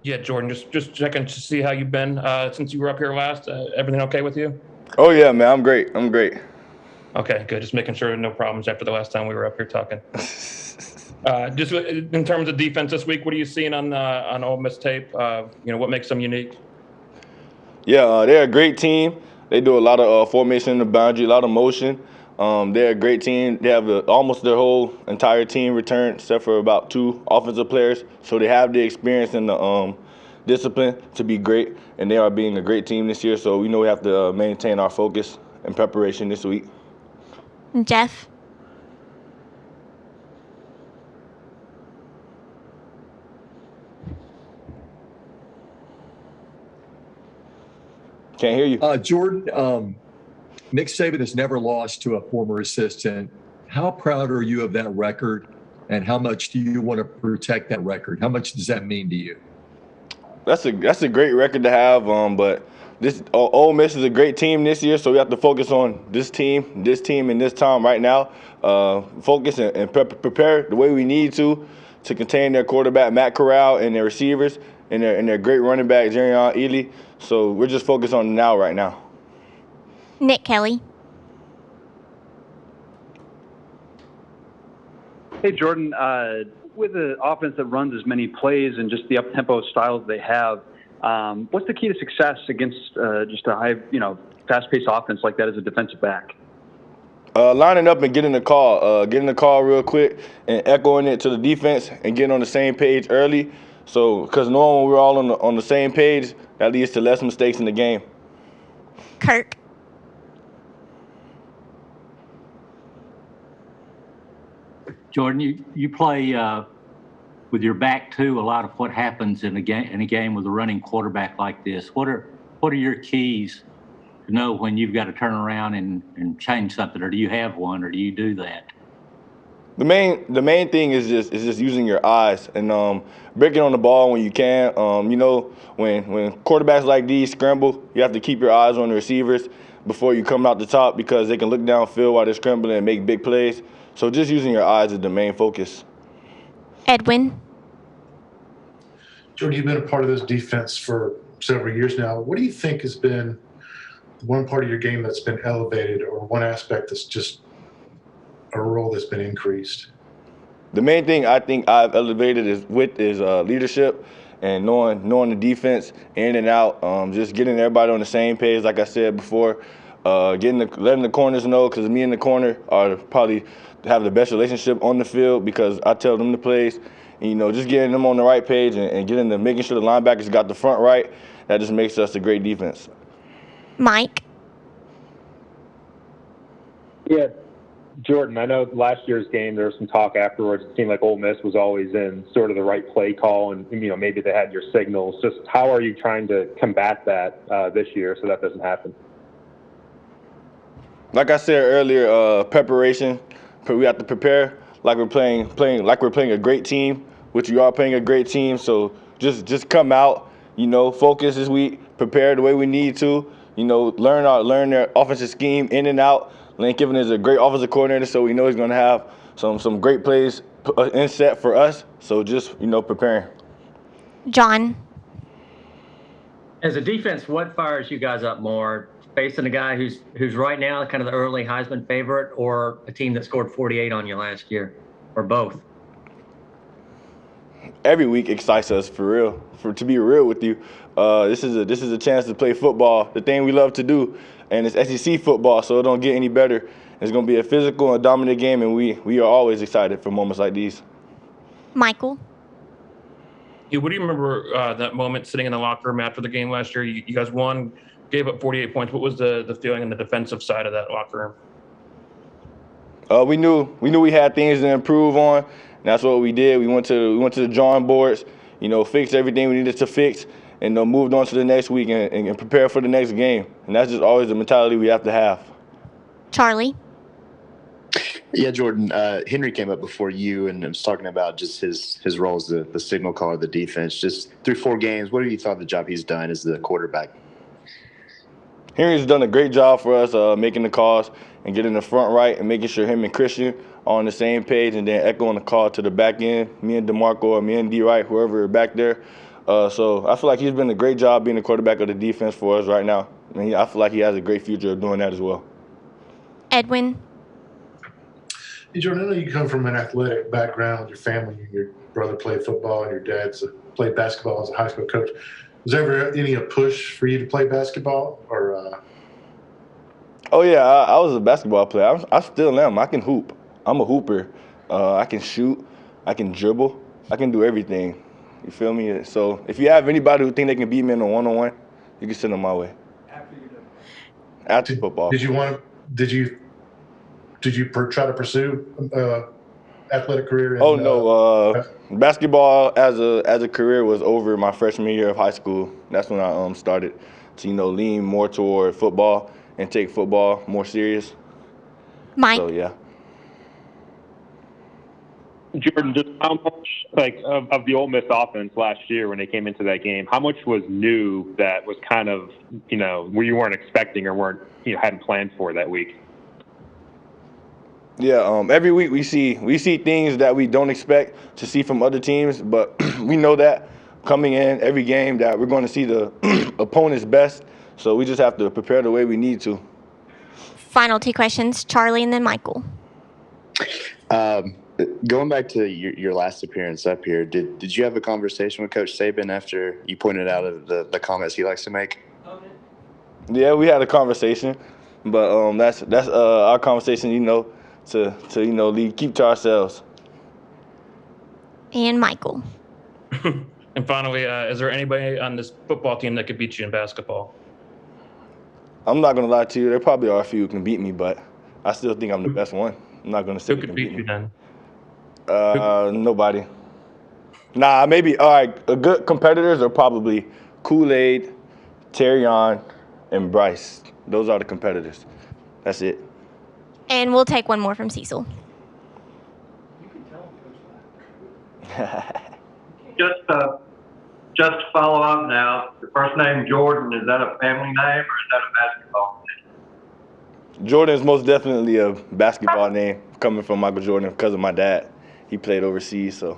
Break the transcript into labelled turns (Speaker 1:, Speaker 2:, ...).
Speaker 1: Yeah, Jordan, just checking to see how you've been since you were up here last. Everything okay with you?
Speaker 2: Oh yeah, man, I'm great. I'm great.
Speaker 1: Okay, good. Just making sure no problems after the last time we were up here talking. Just in terms of defense this week, what are you seeing on Ole Miss tape? What makes them unique?
Speaker 2: Yeah, they're a great team. They do a lot of formation in the boundary, a lot of motion. They're a great team. They have almost their whole entire team returned, except for about two offensive players. So they have the experience and the discipline to be great, and they are being a great team this year. So we know we have to maintain our focus and preparation this week.
Speaker 3: Jeff?
Speaker 2: Can't hear you.
Speaker 4: Jordan, Nick Saban has never lost to a former assistant. How proud are you of that record, and how much do you want to protect that record? How much does that mean to you?
Speaker 2: That's a great record to have. But this Ole Miss is a great team this year, so we have to focus on this team, and this time right now. Focus and prepare the way we need to contain their quarterback Matt Corral and their receivers and their great running back Jarion Ely. So we're just focused on now right now.
Speaker 3: Nick Kelly?
Speaker 5: Hey, Jordan, with an offense that runs as many plays and just the up-tempo styles they have, what's the key to success against just a high, fast-paced offense like that as a defensive back?
Speaker 2: Lining up and getting the call real quick and echoing it to the defense and getting on the same page early. So, because knowing we're all on the same page, that leads to less mistakes in the game.
Speaker 3: Kirk?
Speaker 6: Jordan, you play with your back to a lot of what happens in a game with a running quarterback like this. What are your keys to know when you've got to turn around and change something, or do you have one, or do you do that?
Speaker 2: The main thing is just using your eyes and breaking on the ball when you can. When quarterbacks like these scramble, you have to keep your eyes on the receivers before you come out the top because they can look downfield while they're scrambling and make big plays. So just using your eyes is the main focus.
Speaker 3: Edwin?
Speaker 7: Jordan, you've been a part of this defense for several years now. What do you think has been one part of your game that's been elevated, or one aspect that's just a role that's been increased?
Speaker 2: The main thing I think I've elevated is leadership and knowing the defense in and out. Just getting everybody on the same page, like I said before. Letting the corners know, because me and the corner are probably have the best relationship on the field because I tell them the plays. And, just getting them on the right page and making sure the linebackers got the front right. That just makes us a great defense.
Speaker 3: Mike?
Speaker 8: Yeah, Jordan, I know last year's game there was some talk afterwards. It seemed like Ole Miss was always in sort of the right play call, and maybe they had your signals. Just how are you trying to combat that this year so that doesn't happen?
Speaker 2: Like I said earlier, preparation. We have to prepare like we're playing a great team, which we are playing a great team. So just come out, focus this week, prepare the way we need to, learn their offensive scheme in and out. Lane Kiffin is a great offensive coordinator, so we know he's going to have some great plays in set for us. So just preparing.
Speaker 3: John?
Speaker 9: As a defense, what fires you guys up more? Facing a guy who's right now kind of the early Heisman favorite, or a team that scored 48 on you last year, or both?
Speaker 2: Every week excites us for real. To be real with you, this is a chance to play football, the thing we love to do, and it's SEC football, so it don't get any better. It's going to be a physical and dominant game, and we are always excited for moments like these.
Speaker 3: Michael?
Speaker 1: Yeah, what do you remember that moment sitting in the locker room after the game last year? You guys won, gave up 48 points. What was the feeling on the defensive side of that locker
Speaker 2: room? We knew we had things to improve on. And that's what we did. We went to the drawing boards, fixed everything we needed to fix, and moved on to the next week and prepare for the next game. And that's just always the mentality we have to have.
Speaker 3: Charlie?
Speaker 10: Yeah, Jordan, Henry came up before you and was talking about just his role as the signal caller of the defense. Just through 4 games, what have you thought of the job he's done as the quarterback?
Speaker 2: Henry's done a great job for us making the calls and getting the front right and making sure him and Christian are on the same page and then echoing the call to the back end, me and DeMarco or me and D. Wright, whoever are back there. So I feel like he's been a great job being the quarterback of the defense for us right now. I feel like he has a great future of doing that as well.
Speaker 3: Edwin.
Speaker 7: Hey, Jordan, I know you come from an athletic background. Your family, your brother played football, and your dad played basketball as a high school coach. Was there ever a push for you to play basketball, or?
Speaker 2: Oh yeah, I was a basketball player. I still am. I can hoop. I'm a hooper. I can shoot. I can dribble. I can do everything. You feel me? So if you have anybody who think they can beat me in a one-on-one, you can send them my way. After football.
Speaker 7: Did you try to pursue athletic career?
Speaker 2: Oh no, basketball as a career was over my freshman year of high school. That's when I started to lean more toward football and take football more serious.
Speaker 3: Mike.
Speaker 2: So yeah.
Speaker 8: Jordan, just how much of the Ole Miss offense last year when they came into that game, how much was new that was kind of where you weren't expecting or hadn't planned for that week?
Speaker 2: Yeah, every week we see things that we don't expect to see from other teams, but we know that coming in every game that we're going to see the opponent's best. So we just have to prepare the way we need to.
Speaker 3: Final two questions, Charlie and then Michael.
Speaker 10: Going back to your last appearance up here, did you have a conversation with Coach Saban after you pointed out of the comments he likes to make?
Speaker 2: Yeah, we had a conversation, but that's our conversation. To keep to ourselves.
Speaker 3: And Michael.
Speaker 1: And finally, is there anybody on this football team that could beat you in basketball?
Speaker 2: I'm not gonna lie to you. There probably are a few who can beat me, but I still think I'm the best one. I'm not gonna say
Speaker 1: who could beat you then?
Speaker 2: Nobody. Nah, maybe. All right, good competitors are probably Kool-Aid, Terrion, and Bryce. Those are the competitors. That's it.
Speaker 3: And we'll take one more from Cecil.
Speaker 11: Just to follow up now, your first name Jordan, is that a family name or is that a basketball name?
Speaker 2: Jordan is most definitely a basketball name coming from Michael Jordan because of my dad. He played overseas, so